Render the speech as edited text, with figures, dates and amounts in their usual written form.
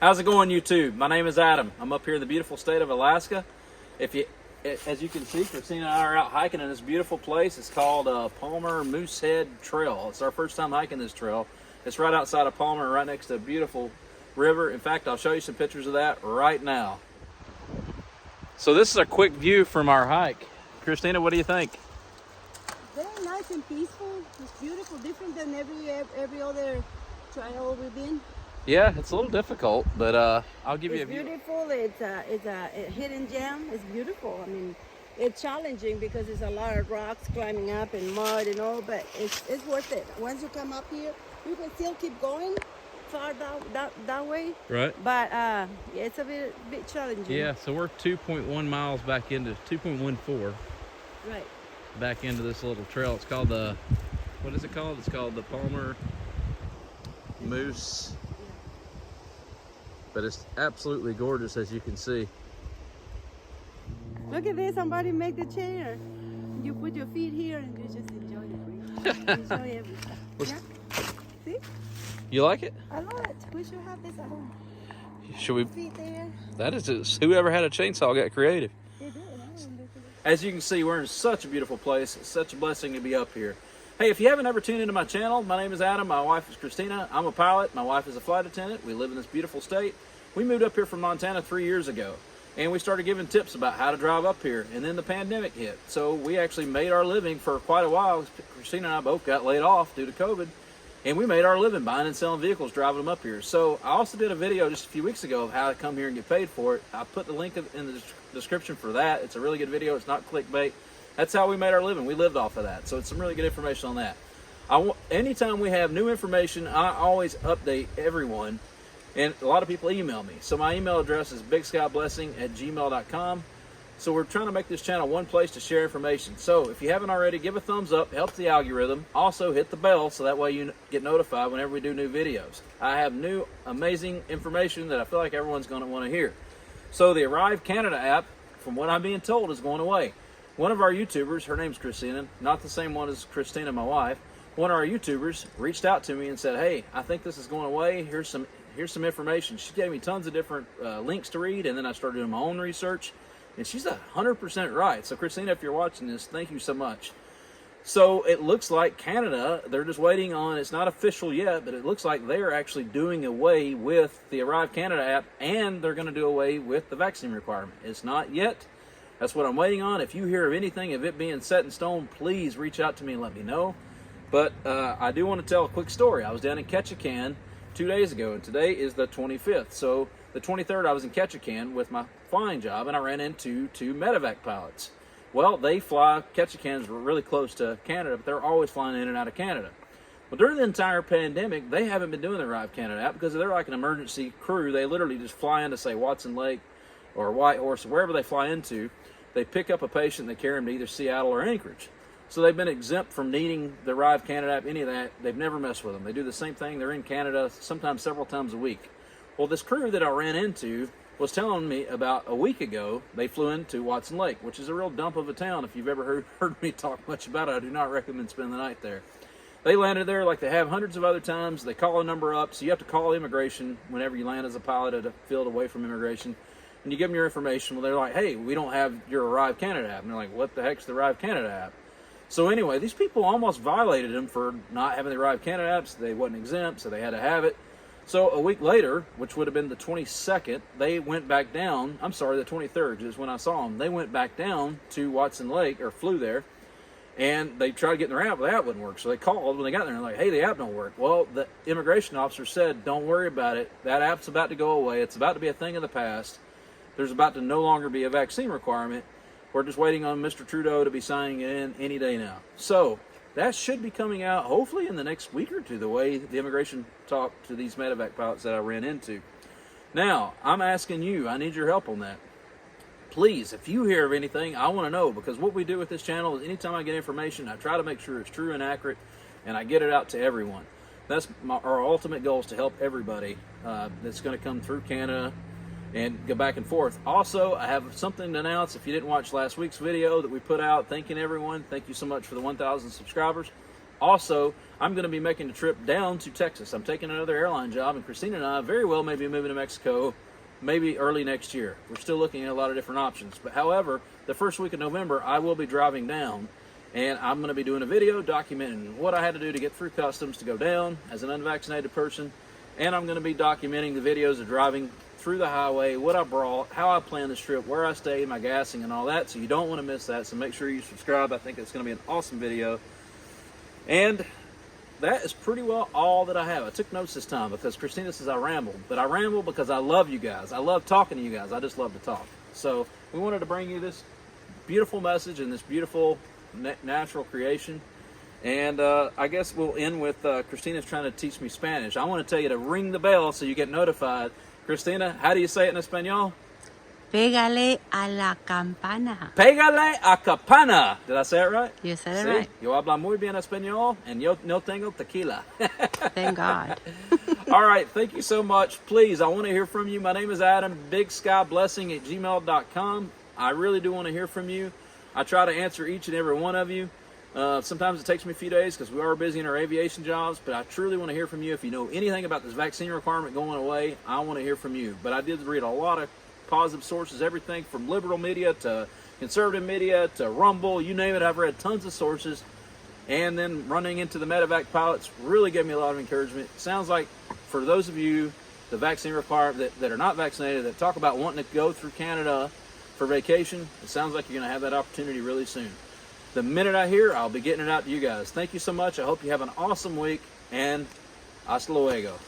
How's it going, YouTube? My name is Adam. I'm up here in the beautiful state of Alaska. As you can see, Christina and I are out hiking in this beautiful place. It's called Palmer Moosehead Trail. It's our first time hiking this trail. It's right outside of Palmer, right next to a beautiful river. In fact, I'll show you some pictures of that right now. So this is a quick view from our hike. Christina, what do you think? Very nice and peaceful. It's beautiful, different than every other trail we've been. Yeah, it's a little difficult, but I'll give you a view. It's beautiful. It's a hidden gem. It's beautiful. I mean, it's challenging because there's a lot of rocks climbing up and mud and all, but it's worth it. Once you come up here, you can still keep going far that way. Right. But it's a bit challenging. Yeah, so we're 2.1 miles back into 2.14. Right. Back into this little trail. It's called the, what is it called? It's called the Palmer Moose. But it's absolutely gorgeous, as you can see. Look at this, somebody make the chair. You put your feet here and you just enjoy the breeze. Enjoy everything. Yeah? See? You like it? I love it. We should have this at home. Should we? Feet there. That is just, whoever had a chainsaw got creative. They did. As you can see, we're in such a beautiful place. It's such a blessing to be up here. Hey, if you haven't ever tuned into my channel, my name is Adam. My wife is Christina. I'm a pilot. My wife is a flight attendant. We live in this beautiful state. We moved up here from Montana 3 years ago, and we started giving tips about how to drive up here, and then the pandemic hit. So we actually made our living for quite a while. Christina and I both got laid off due to COVID, and we made our living buying and selling vehicles, driving them up here. So I also did a video just a few weeks ago of how to come here and get paid for it. I put the link in the description for that. It's a really good video. It's not clickbait. That's how we made our living. We lived off of that. So it's some really good information on that. Anytime we have new information, I always update everyone. And a lot of people email me. So my email address is bigskyblessing@gmail.com. So we're trying to make this channel one place to share information. So if you haven't already, give a thumbs up, helps the algorithm. Also hit the bell so that way you get notified whenever we do new videos. I have new amazing information that I feel like everyone's going to want to hear. So the ArriveCan app, from what I'm being told, is going away. One of our YouTubers, her name's Christina, not the same one as Christina, my wife. One of our YouTubers reached out to me and said, hey, I think this is going away. Here's some information. She gave me tons of different links to read, and then I started doing my own research, and she's 100% right. So Christina, if you're watching this, thank you so much. So it looks like Canada, they're just waiting on, it's not official yet, but it looks like they're actually doing away with the ArriveCan app, and they're going to do away with the vaccine requirement. It's not yet. That's what I'm waiting on. If you hear of anything of it being set in stone, please reach out to me and let me know. But I do want to tell a quick story. I was down in Ketchikan 2 days ago, and today is the 25th. So the 23rd, I was in Ketchikan with my flying job, and I ran into two medevac pilots. Well, they fly, Ketchikan's really close to Canada, but they're always flying in and out of Canada. Well, during the entire pandemic, they haven't been doing the ArriveCan app because they're like an emergency crew. They literally just fly into, say, Watson Lake or Whitehorse, wherever they fly into. They pick up a patient, they carry them to either Seattle or Anchorage. So they've been exempt from needing the ArriveCan app, any of that. They've never messed with them. They do the same thing. They're in Canada sometimes several times a week. Well, this crew that I ran into was telling me about a week ago, they flew into Watson Lake, which is a real dump of a town. If you've ever heard me talk much about it, I do not recommend spending the night there. They landed there like they have hundreds of other times. They call a number up, so you have to call immigration whenever you land as a pilot at a field away from immigration. And you give them your information. Well, they're like, hey, we don't have your ArriveCan app. And they're like, what the heck's the ArriveCan app? So anyway, these people almost violated them for not having the ArriveCan apps. They wasn't exempt, so they had to have it. So a week later, which would have been the 22nd, they went back down. I'm sorry, the 23rd is when I saw them. They went back down to Watson Lake, or flew there, and they tried to get in their app, but the app wouldn't work. So they called when they got there and they're like, hey, the app don't work. Well, the immigration officer said, don't worry about it. That app's about to go away. It's about to be a thing of the past. There's about to no longer be a vaccine requirement. We're just waiting on Mr. Trudeau to be signing it in any day now. So that should be coming out hopefully in the next week or two, the way the immigration talked to these medevac pilots that I ran into. Now, I'm asking you, I need your help on that. Please, if you hear of anything, I want to know, because what we do with this channel is anytime I get information, I try to make sure it's true and accurate, and I get it out to everyone. That's our ultimate goal, is to help everybody that's going to come through Canada and go back and forth. Also, I have something to announce. If you didn't watch last week's video that we put out, thanking everyone, thank you so much for the 1,000 subscribers. Also, I'm going to be making a trip down to Texas. I'm taking another airline job, and Christina and I very well may be moving to Mexico maybe early next year. We're still looking at a lot of different options. But however, the first week of November, I will be driving down, and I'm going to be doing a video documenting what I had to do to get through customs to go down as an unvaccinated person. And I'm going to be documenting the videos of driving through the highway, what I brought, how I planned this trip, where I stayed, my gassing, and all that. So you don't want to miss that. So make sure you subscribe. I think it's going to be an awesome video. And that is pretty well all that I have. I took notes this time because Christina says I rambled. But I ramble because I love you guys. I love talking to you guys. I just love to talk. So we wanted to bring you this beautiful message and this beautiful natural creation. And I guess we'll end with Christina's trying to teach me Spanish. I want to tell you to ring the bell so you get notified. Christina, how do you say it in Espanol? Pégale a la campana. Pégale a campana. Did I say it right? You said it Sí, right. yo hablo muy bien español, and yo no tengo tequila. Thank God. All right, thank you so much. Please, I want to hear from you. My name is Adam, bigskyblessing@gmail.com. I really do want to hear from you. I try to answer each and every one of you. Sometimes it takes me a few days because we are busy in our aviation jobs, but I truly want to hear from you. If you know anything about this vaccine requirement going away, I want to hear from you. But I did read a lot of positive sources, everything from liberal media to conservative media to Rumble, you name it. I've read tons of sources. And then running into the medevac pilots really gave me a lot of encouragement. It sounds like for those of you, the vaccine requirement that are not vaccinated, that talk about wanting to go through Canada for vacation, it sounds like you're going to have that opportunity really soon. The minute I hear, I'll be getting it out to you guys. Thank you so much. I hope you have an awesome week, and hasta luego.